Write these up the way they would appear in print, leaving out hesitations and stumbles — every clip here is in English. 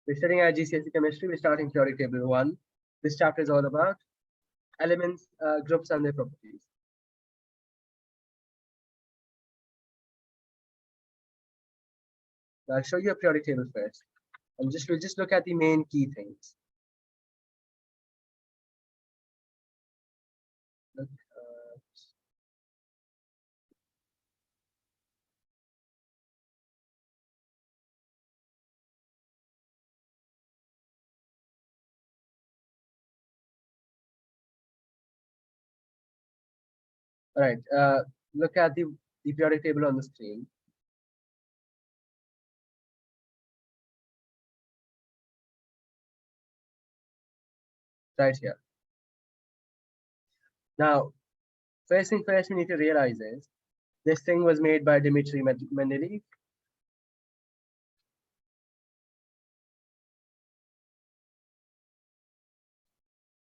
We're studying IGCSE chemistry. We're starting periodic table 1. This chapter is all about elements, groups, and their properties. I'll show you a periodic table first, and we'll just look at the main key things. Look, all right. Look at the periodic table on the screen. Right here. Now, first thing first, we need to realize is this thing was made by Dmitry Mendeleev.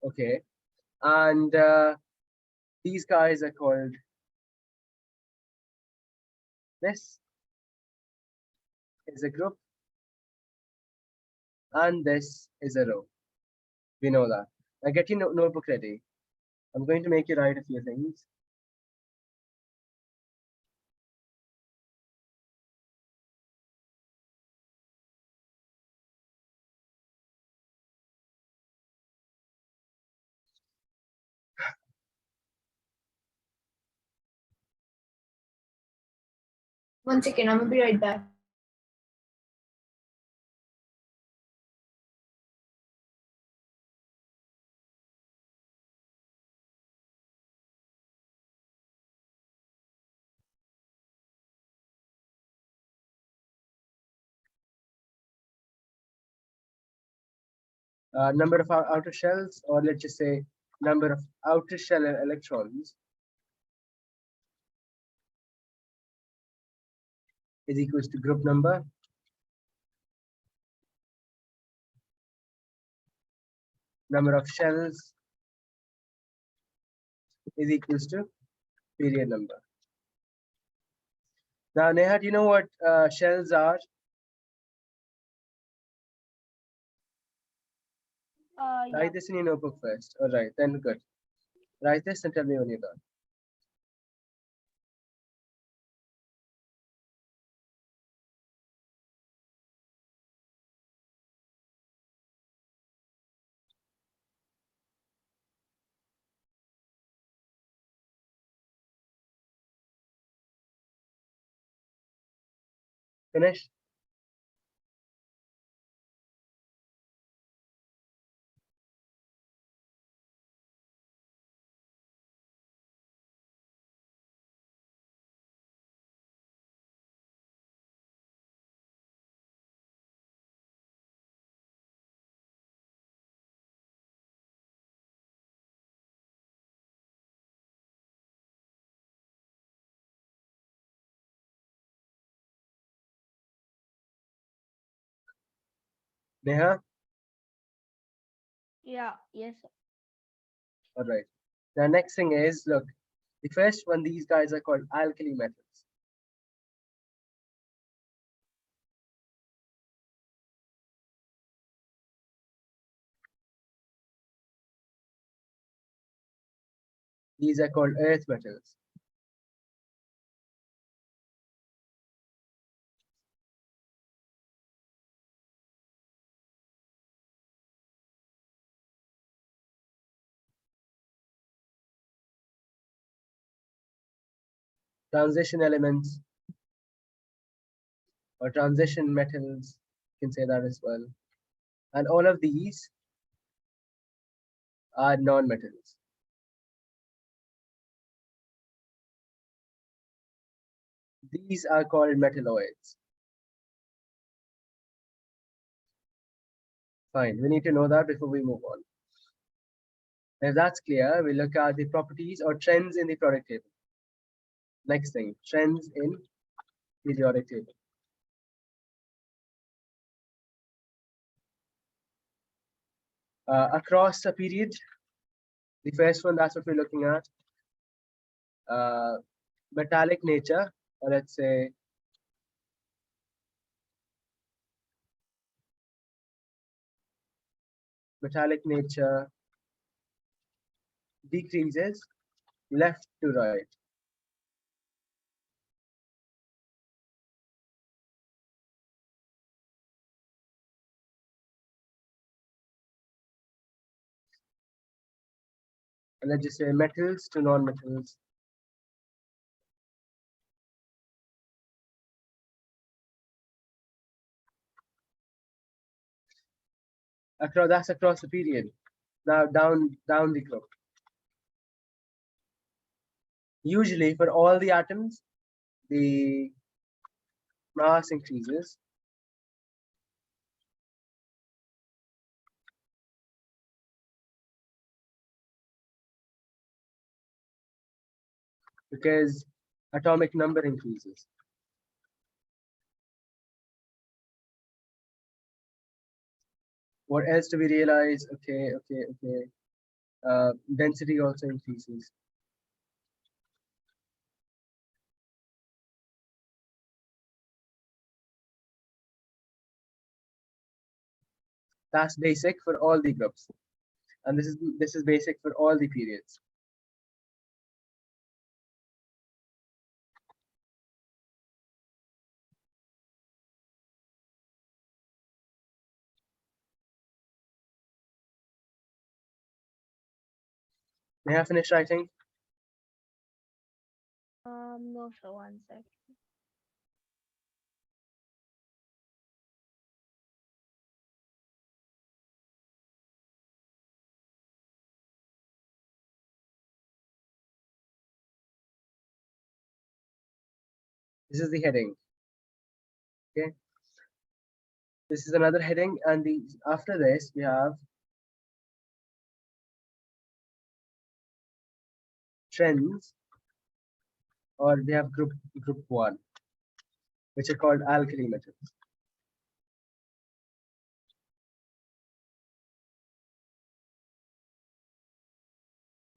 Okay, and these guys are called this is a group and this is a row. We know that. Now get your notebook ready. I'm going to make you write a few things. One second, I'm gonna be right back. Number of outer shells, or let's just say number of outer shell electrons is equals to group number of shells is equals to period number. Now, Neha, do you know what shells are? Yeah. Write this in your notebook first. All right, then good. Write this and tell me when you're done. Finish? Neha? Yeah, yes. All right. Now, next thing is, look, the first one, these guys are called alkali metals. These are called earth metals. Transition elements or transition metals, you can say that as well. And all of these are non-metals. These are called metalloids. Fine, we need to know that before we move on. If that's clear, we look at the properties or trends in the periodic table. Next thing, trends in periodic table. Across a period, the first one, that's what we're looking at. Metallic nature, or let's say metallic nature decreases left to right. And let's just say metals to non-metals. That's across the period. Now down the group. Usually for all the atoms, the mass increases. Because atomic number increases. What else do we realize? Okay. Density also increases. That's basic for all the groups, and this is basic for all the periods. May I finish writing? No, sir, one sec. This is the heading. Okay. This is another heading, and after this we have trends, or we have group 1, which are called alkali metals.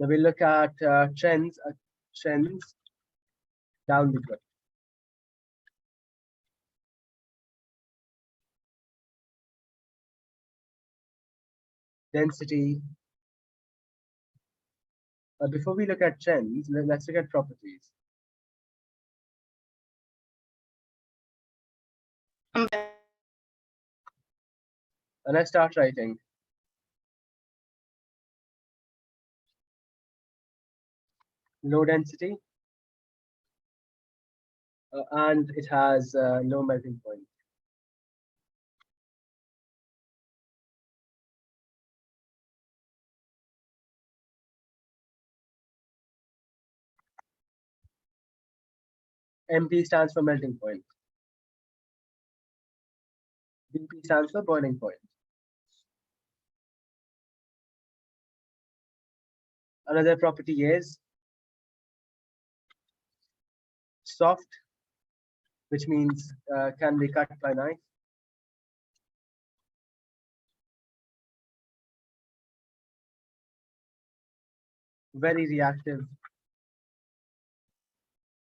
Now we look at trends down the group. Density. Before we look at trends, let's look at properties. And I start writing. Low density, and it has no melting point. MP stands for melting point. BP stands for boiling point. Another property is soft, which means can be cut by knife. Very reactive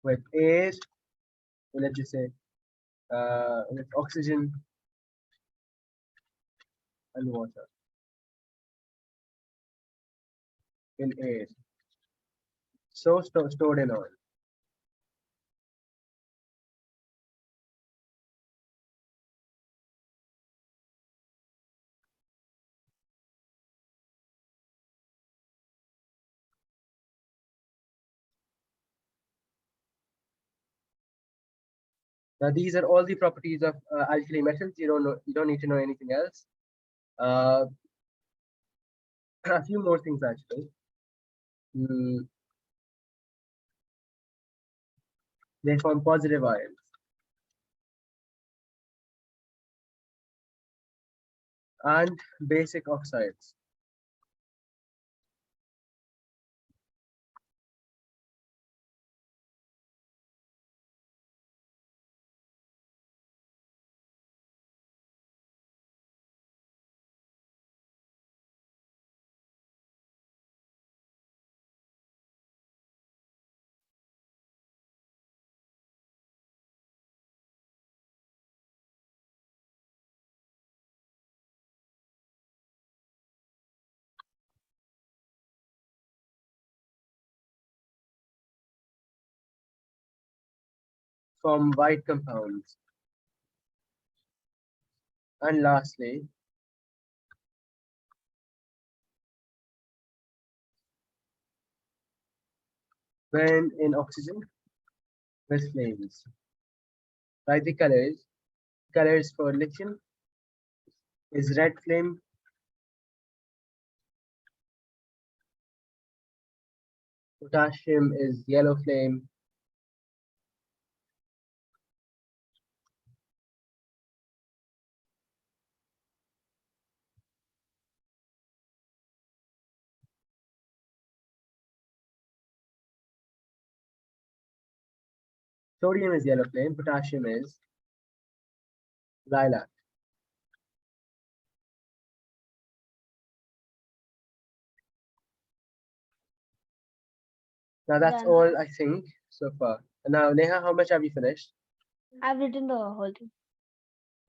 with air, let's just say with oxygen and water in air. So stored in oil. Now these are all the properties of alkali metals. You don't need to know anything else. A few more things actually. They form positive ions. And basic oxides. from white compounds. And lastly, burn in oxygen with flames. Write the colors. Colors for lithium is red flame, potassium is yellow flame, sodium is yellow flame, potassium is lilac. Now that's Done. all I think so far. And now, Neha, how much have you finished? I've written the whole thing.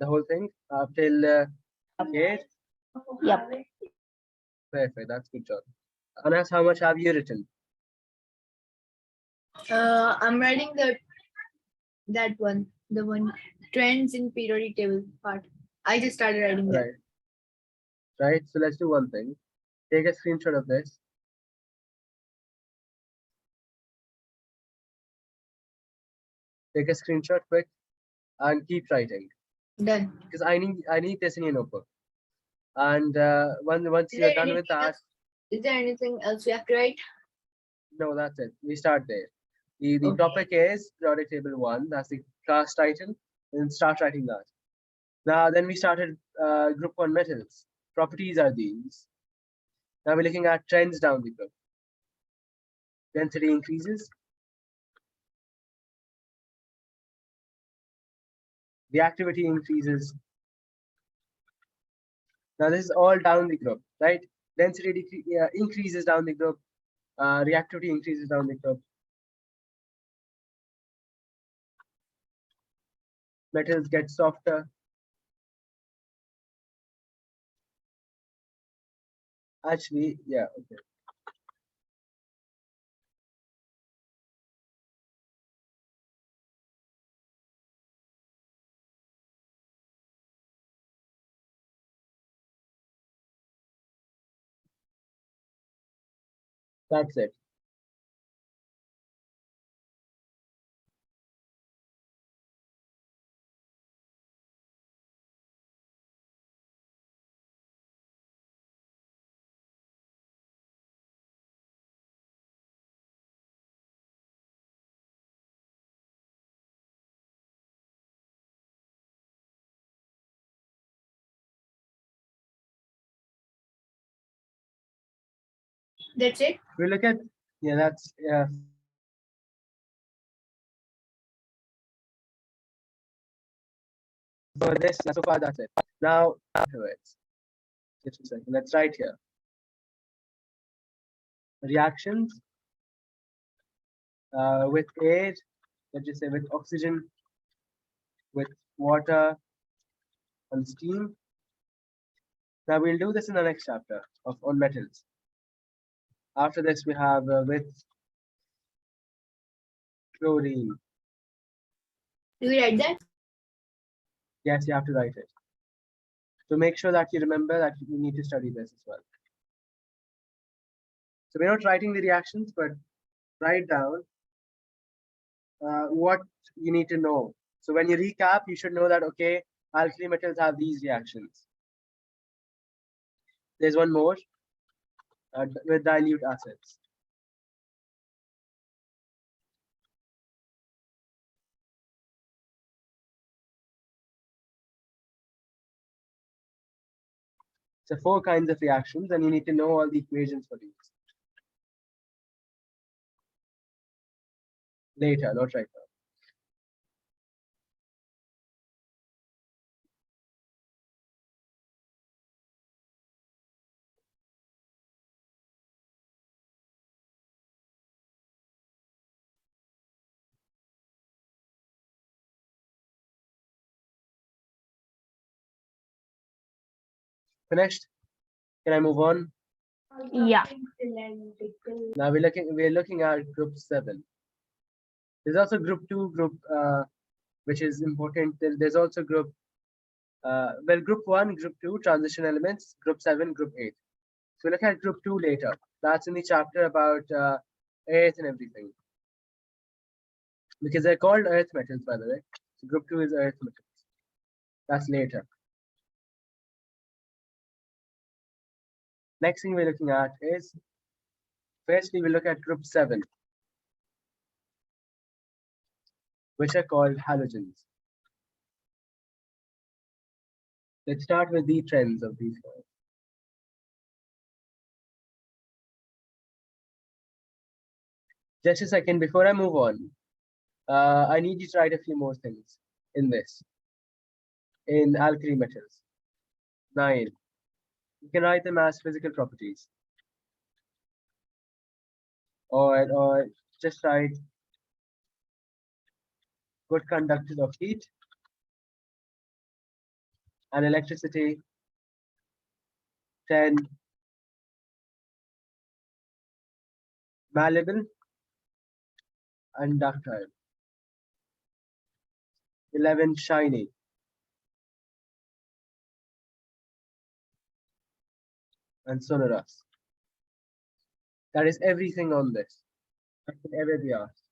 The whole thing till here? Yep. Perfect, that's good job. Anas, how much have you written? I'm writing that one, the one trends in periodic table part. I just started writing that. Right. Right, so let's do one thing. Take a screenshot of this. Take a screenshot quick and keep writing. Done. Because I need this in your notebook. And once Is you're there done with anything that, else? Is there anything else we have to write? no, that's it. We start there. The Okay. topic is periodic table 1. That's the class title. And start writing that. Now then we started group 1 metals. Properties are these. Now we're looking at trends down the group. Density increases. The activity increases. Now this is all down the group, right? Density increases down the group. Reactivity increases down the group. Metals get softer. Actually, yeah, okay. That's it. That's it. We look at, yeah, that's, yeah. For this, so far, that's it. Now, afterwards, just a second, let's write here. Reactions with air, let's just say with oxygen, with water and steam. Now we'll do this in the next chapter on metals. After this, we have with chlorine. Do we write that? Yes, you have to write it. So make sure that you remember that you need to study this as well. So we're not writing the reactions, but write down what you need to know. So when you recap, you should know that, okay, alkali metals have these reactions. There's one more with dilute acids. So 4 kinds of reactions, and you need to know all the equations for these. Later, not right now. Finished? Can I move on? Yeah. Now we're looking at group 7. There's also group 2, group which is important. There's also group, group 1, group 2, transition elements, group 7, group 8. So we'll look at group 2 later. That's in the chapter about earth and everything. Because they're called earth metals, by the way. So group 2 is earth metals. That's later. Next thing we're looking at is, firstly, we look at group 7, which are called halogens. Let's start with the trends of these guys. Just a second, before I move on, I need you to write a few more things in this. In alkali metals. 9. You can write them as physical properties. Or just write good conductors of heat and electricity. 10. Malleable and ductile. 11. Shiny. And sonorous. That is everything on this. That can ever be asked.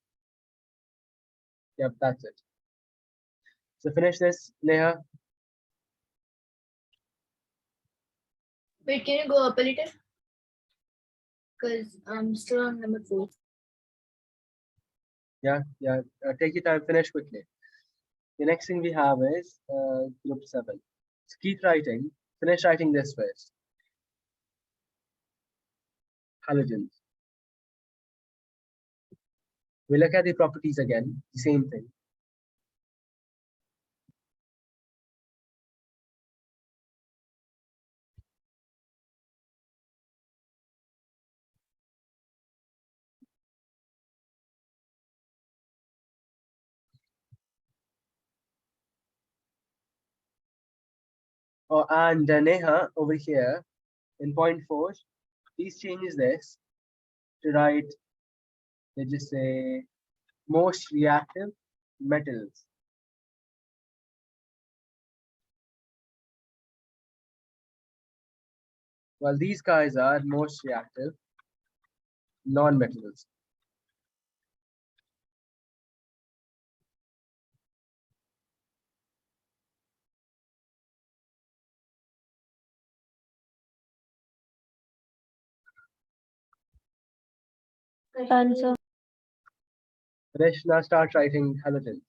Yep, that's it. So finish this, Neha. Wait, can you go up a little? Because I'm still on number 4. Yeah. Take your time, finish quickly. The next thing we have is group 7. So keep writing. Finish writing this first. Halogens. We look at the properties again, the same thing. Oh, and Neha over here in point 4, please change this to write, let's just say, most reactive metals. Well, these guys are most reactive non-metals. Answer. Let's now start writing halogens.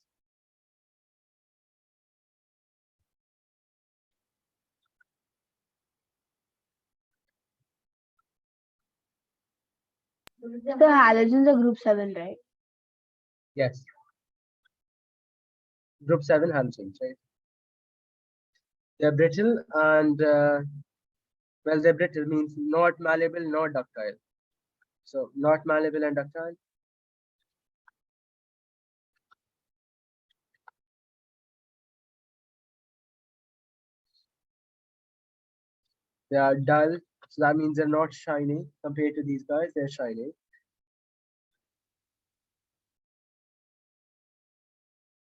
The halogens are group 7, right? Yes. Group 7 halogens, right? They're brittle and, well, they're brittle means not malleable, not ductile. So not malleable and ductile. They are dull, so that means they're not shiny compared to these guys. They're shiny.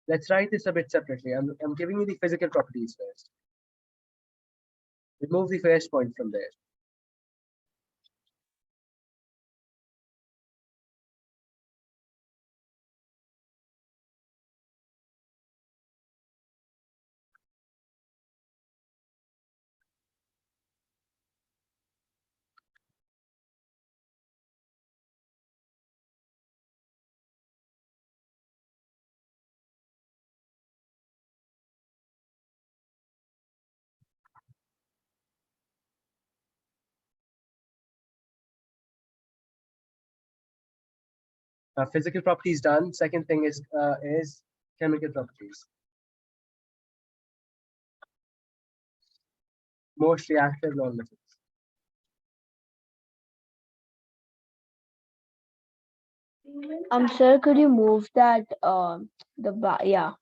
Let's write this a bit separately. I'm giving you the physical properties first. Remove the first point from there. Physical properties done. Second thing is chemical properties. Most reactive non-metals. Sir, could you move that yeah.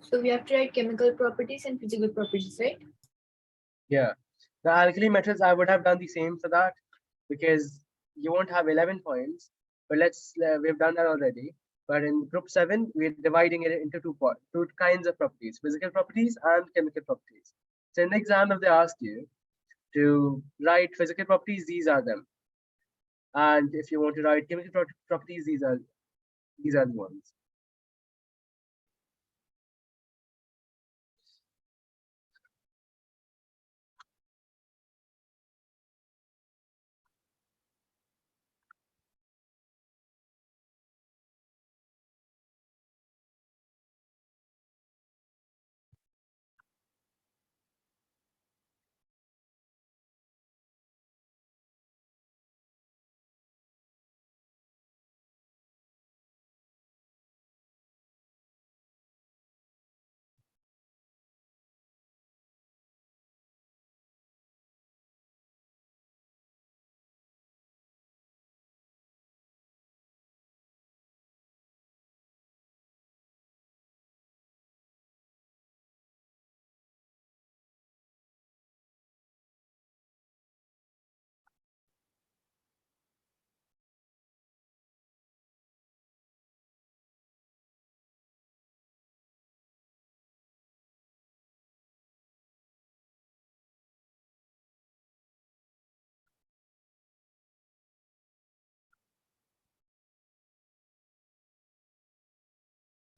So we have to write chemical properties and physical properties, right? Yeah. The alkali metals, I would have done the same for that because you won't have 11 points. But we've done that already. But in group 7, we're dividing it into two kinds of properties, physical properties and chemical properties. So in the exam, if they ask you to write physical properties, these are them. And if you want to write chemical properties, these are the ones.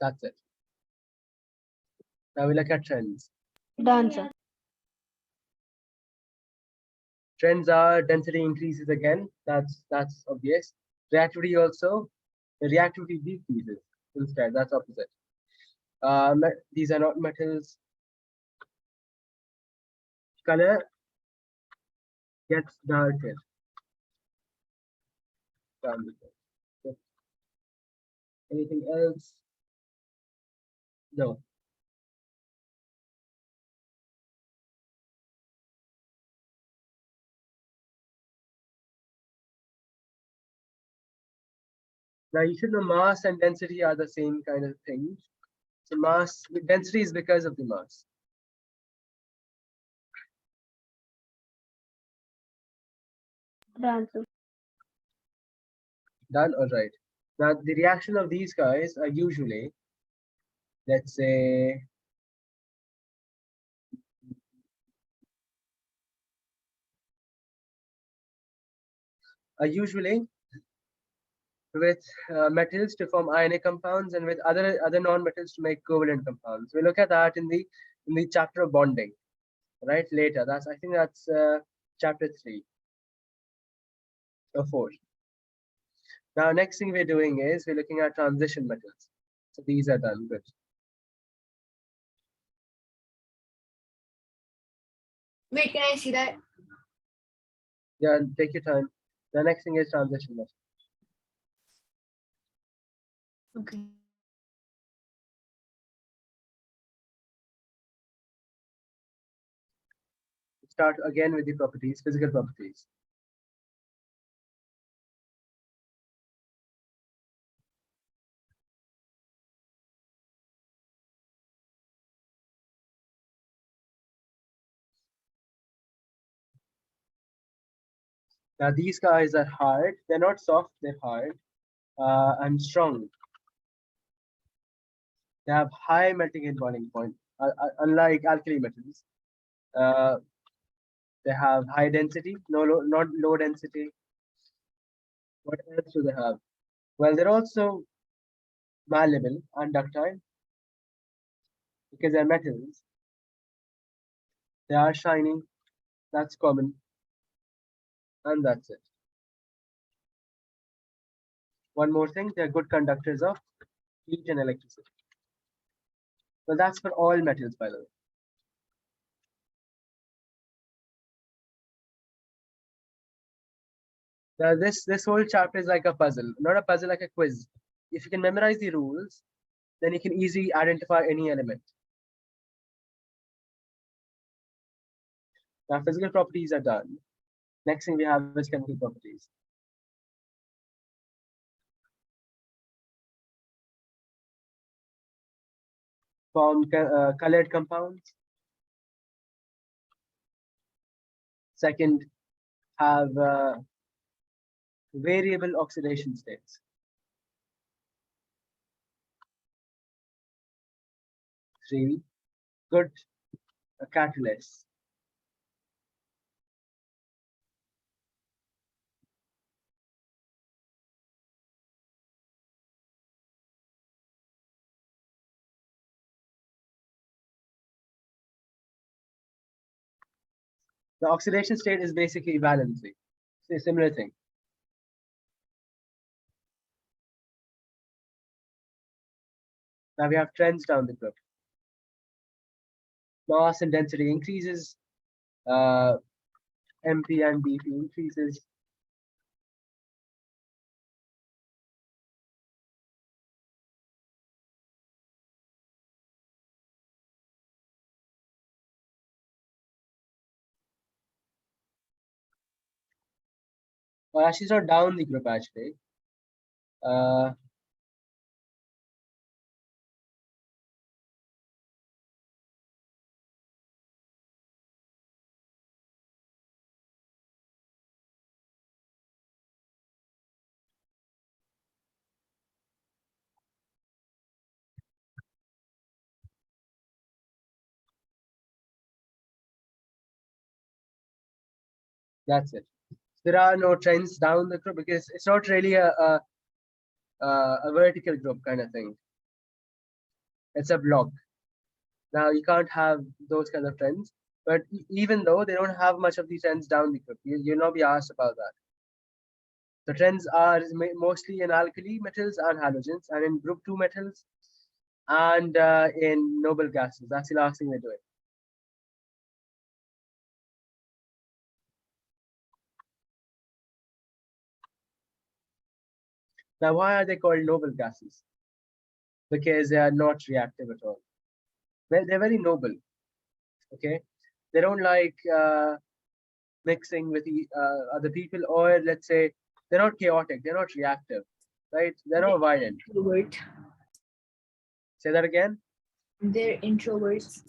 That's it. Now we look at trends. Done, sir. Trends are density increases again. That's obvious. Reactivity also. The reactivity decreases instead. That's opposite. These are not metals. Color gets darker. Anything else? No. Now you should know mass and density are the same kind of thing. So density is because of the mass. Done, sir. Done? All right. Now the reaction of these guys are usually, let's say, with metals to form ionic compounds and with other non-metals to make covalent compounds. We look at that in the chapter of bonding, right? Later. I think that's chapter 3 or 4. Now, next thing we're doing is we're looking at transition metals. So these are done. Good. Wait, can I see that? Yeah, take your time. The next thing is transition metals. Okay. Start again with the properties, physical properties. Now these guys are hard. They're not soft. They're hard and strong. They have high melting and boiling point, unlike alkali metals. Uh, they have high density, not low density. What else do they have? Well, they're also malleable and ductile because they're metals. They are shiny. That's common. And that's it. One more thing, they're good conductors of heat and electricity. Well, that's for all metals, by the way. Now, this whole chapter is like a puzzle, not a puzzle, like a quiz. If you can memorize the rules, then you can easily identify any element. Now, physical properties are done. Next thing we have is chemical properties. form colored compounds. Second, have variable oxidation states. Three, good catalysts. The oxidation state is basically valency. It's a similar thing. Now we have trends down the group. Mass and density increases, MP and BP increases. Well, actually, it's not down the group actually. That's it. There are no trends down the group because it's not really a vertical group kind of thing. It's a block. Now you can't have those kind of trends, but even though they don't have much of these trends down the group, you'll not be asked about that. The trends are mostly in alkali metals and halogens, and in group 2 metals, and in noble gases. That's the last thing they're doing. Now, why are they called noble gases? Because they are not reactive at all. They're very noble. Okay, they don't like mixing with other people, or let's say they're not chaotic, they're not reactive, right? They're not violent. Introvert. Say that again. They're introverts.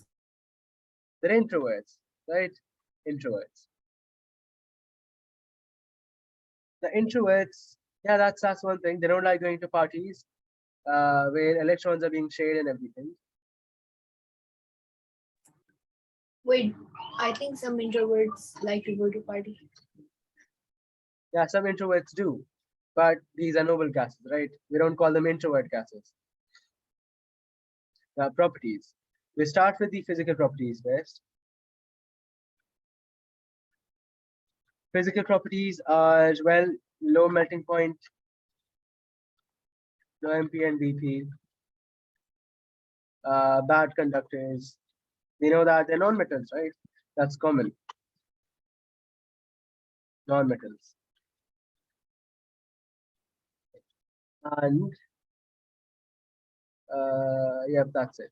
They're introverts, right? Introverts. The introverts, yeah, that's one thing. They don't like going to parties where electrons are being shared and everything. Wait, I think some introverts like to go to party. Yeah, some introverts do, but these are noble gases, right? We don't call them introvert gases. Now, properties. We start with the physical properties first. Physical properties are, well, low melting point, low MP and BP, bad conductors. We know that they're non-metals, right? That's common. Non-metals. And yep, that's it.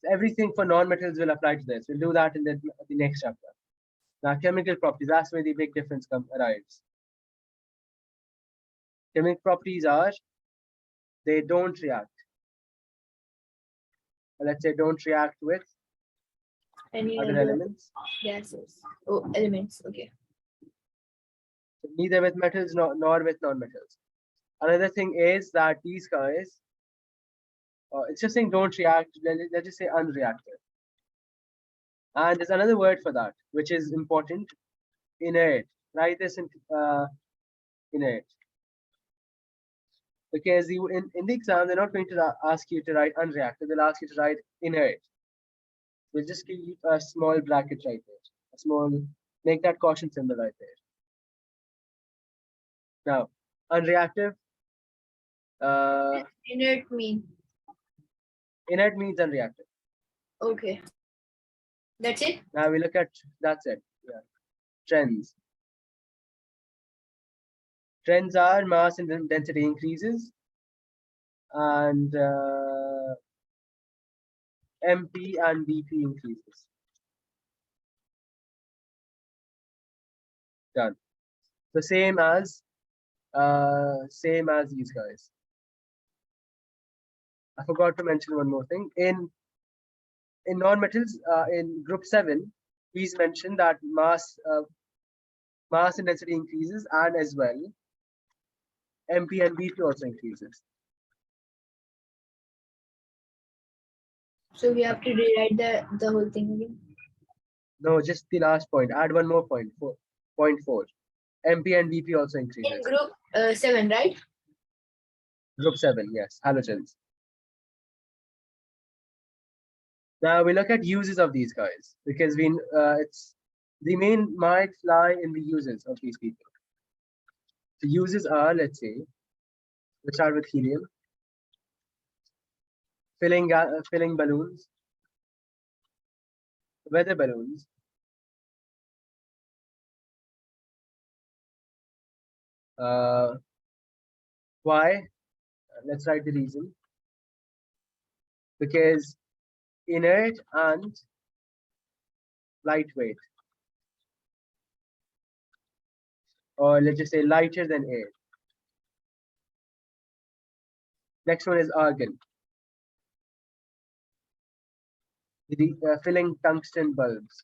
So everything for non-metals will apply to this. We'll do that in the next chapter. Now, chemical properties, that's where the big difference arrives. Chemical properties are, they don't react. Let's say don't react with Any other other elements. gases? Oh, elements. Okay. So neither with metals nor with non-metals. Another thing is that these guys, it's just saying don't react, let's just say unreactive. And there's another word for that, which is important, inert. Write this in inert. Because in the exam, they're not going to ask you to write unreactive, they'll ask you to write inert. We'll just keep a small bracket right there. A small, make that caution symbol right there. Now, unreactive. Inert mean. Inert means unreactive. Okay. That's it? Now we look at, that's it. Yeah. Trends. Trends are mass and density increases, and MP and BP increases. Done. The same as these guys. I forgot to mention one more thing. In non-metals, in group 7, please mention that mass and density increases, and as well MP and BP also increases. So we have to rewrite the whole thing again. No, just the last point. Add one more point. 4.4. MP and BP also In increases. group 7, right? Group 7, yes, halogens. Now we look at uses of these guys, because it's the main might lie in the uses of these people. The uses are, let's say, we start with helium, filling balloons, weather balloons, why? Let's write the reason. Because inert and lightweight, or let's just say lighter than air. Next one is argon. Filling tungsten bulbs.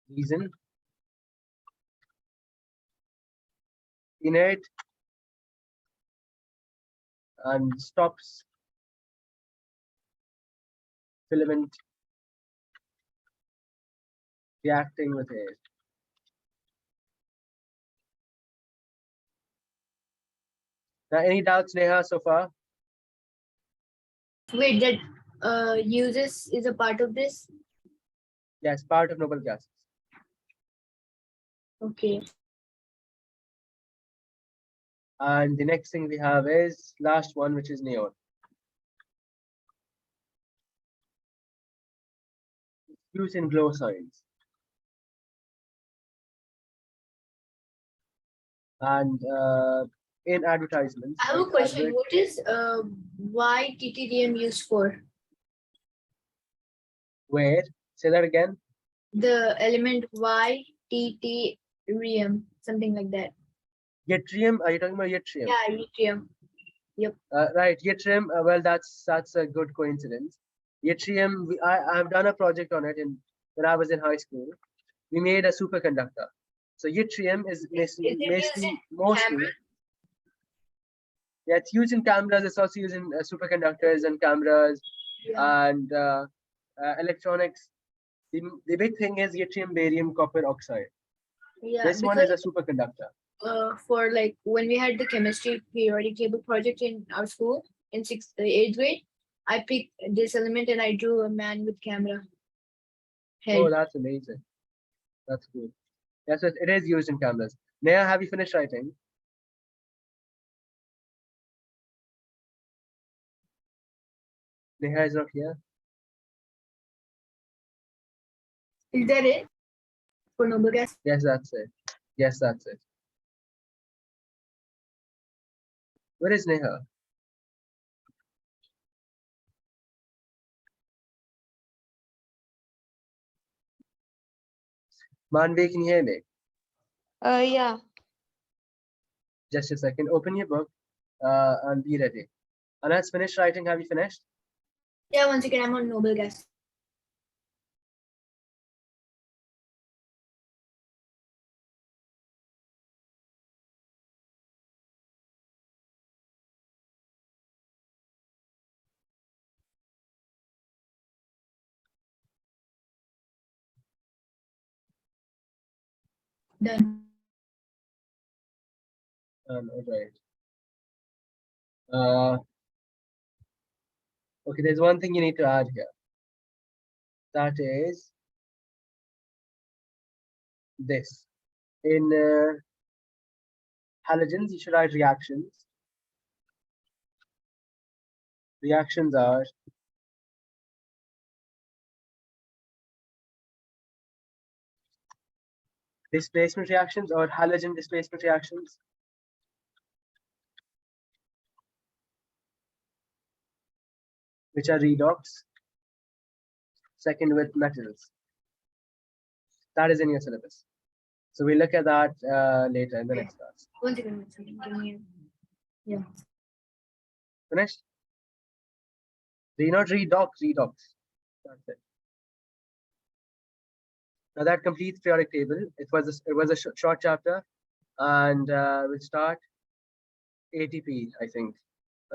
Reason: inert and stops filament reacting with air. Now, any doubts, Neha, so far? Wait, that uses is a part of this? Yes, part of noble gases. Okay. And the next thing we have is last one, which is neon. Use in glow signs. And in advertisements. I have a question. What is why TTDM used for? Where? Say that again. The element Y, TTRium, something like that. Yttrium, are you talking about yttrium? Yeah, yttrium. Right, yttrium. Well, that's a good coincidence. Yttrium. I have done a project on it when I was in high school. We made a superconductor. So yttrium is mostly. Camera? Yeah, it's used in cameras. It's also used in superconductors and cameras and electronics. The big thing is yttrium, barium, copper oxide. Yeah, This one is a superconductor. For like when we had the chemistry periodic table project in our school in 8th grade, I picked this element and I drew a man with camera head. Oh, that's amazing. That's good. Yes, it is used in cameras. Neha, have you finished writing? Neha is not here. Is that it for noble gas? Yes, that's it. Yes, that's it. Where is Neha? Manvi, can you hear me? Yeah. Just a second. Open your book and be ready. And let's finish writing. Have you finished? Yeah, one second. I'm on noble gas. Done. All right. Okay, there's one thing you need to add here. That is this. In halogens, you should write reactions. Reactions are displacement reactions or halogen displacement reactions. Which are redox. Second with metals. That is in your syllabus. So we'll look at that later in the Okay. next class. 1 second. 1 second. Give me a- Finished? Do you not read docs? Read docs. That's it. Now that completes periodic table. It was a short chapter, and we'll start ATP, I think,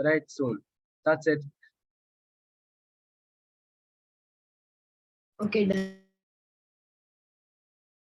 right soon. That's it. Okay, done.